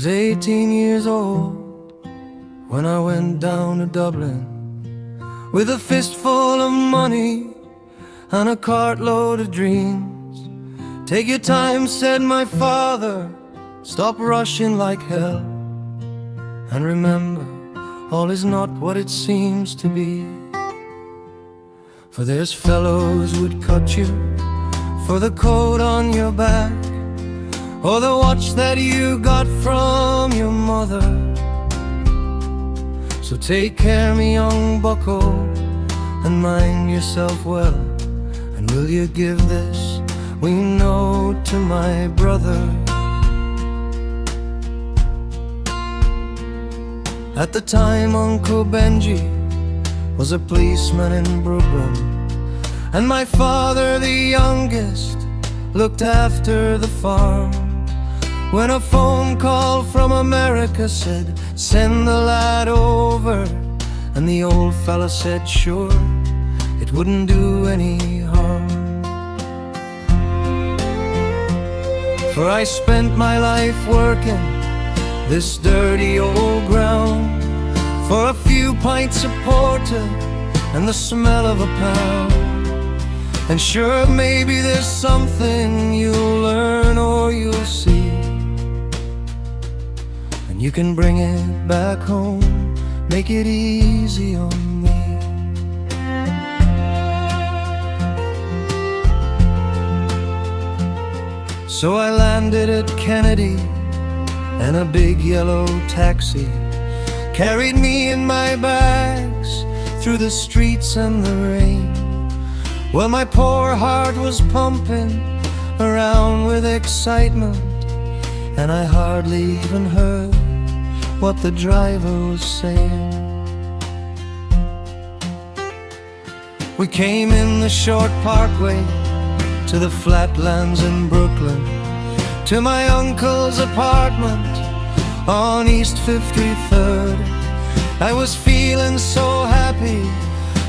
was 18 years old when I went down to Dublin with a fistful of money and a cartload of dreams. Take your time, said my father, stop rushing like hell, and remember, all is not what it seems to be. For there's fellows would cut you for the coat on your back, or the watch that you got from your mother. So take care, me young bucko, and mind yourself well. And will you give this wee note to my brother? At the time, Uncle Benji was a policeman in Brooklyn, and my father, the youngest, looked after the farm. When a phone call from America said, send the lad over, and the old fella said, sure, it wouldn't do any harm. For I spent my life working this dirty old ground for a few pints of porter and the smell of a pound. And sure, maybe there's something you'll learn or you'll see, and you can bring it back home, make it easy on me. So I landed at Kennedy, and a big yellow taxi carried me and my bags through the streets and the rain. Well, my poor heart was pumping around with excitement, and I hardly even heard what the driver was saying. We came in the short parkway to the flatlands in Brooklyn, to my uncle's apartment on East 53rd. I was feeling so happy,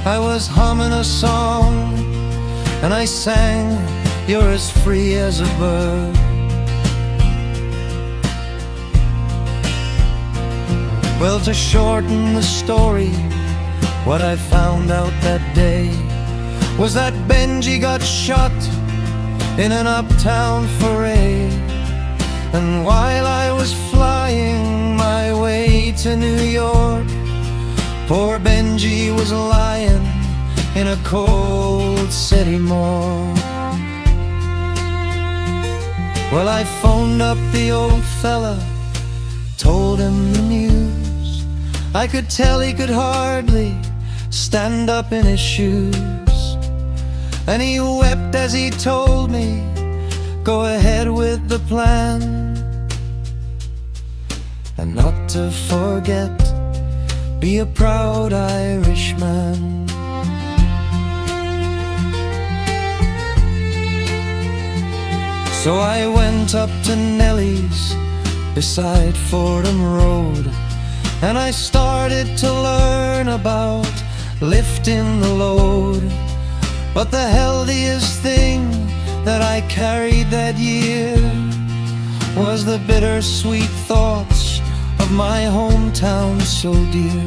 I was humming a song, and I sang, you're as free as a bird. Well, to shorten the story, what I found out that day was that Benji got shot in an uptown foray. And while I was flying my way to New York, poor Benji was lying in a cold city morgue. Well, I phoned up the old fella, told him the news. I could tell he could hardly stand up in his shoes, and he wept as he told me, go ahead with the plan, and not to forget, be a proud Irishman. So I went up to Nellie's beside Fordham Road, and I started to learn about lifting the load. But the healthiest thing that I carried that year was the bittersweet thoughts of my hometown so dear.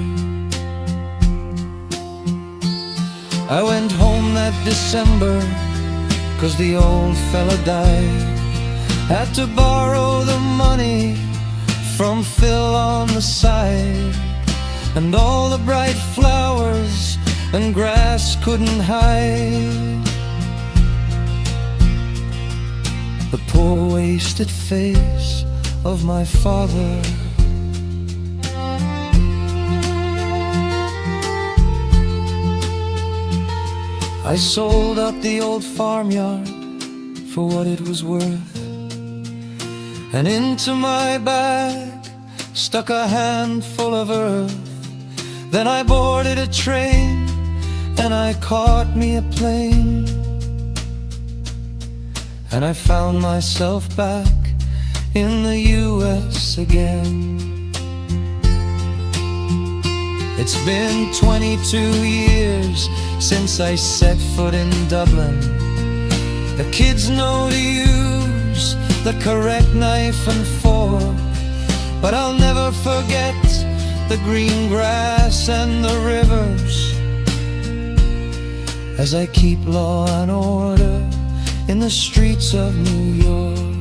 I went home that December, 'cause the old fella died. Had to borrow the money from Phil on the side, and all the bright flowers and grass couldn't hide the poor wasted face of my father. I sold up the old farmyard for what it was worth, and into my bag stuck a handful of earth. Then I boarded a train and I caught me a plane, and I found myself back in the US again. It's been 22 years since I set foot in Dublin. The kids know to use the correct knife and fork, but I'll never forget the green grass and the rivers as I keep law and order in the streets of New York.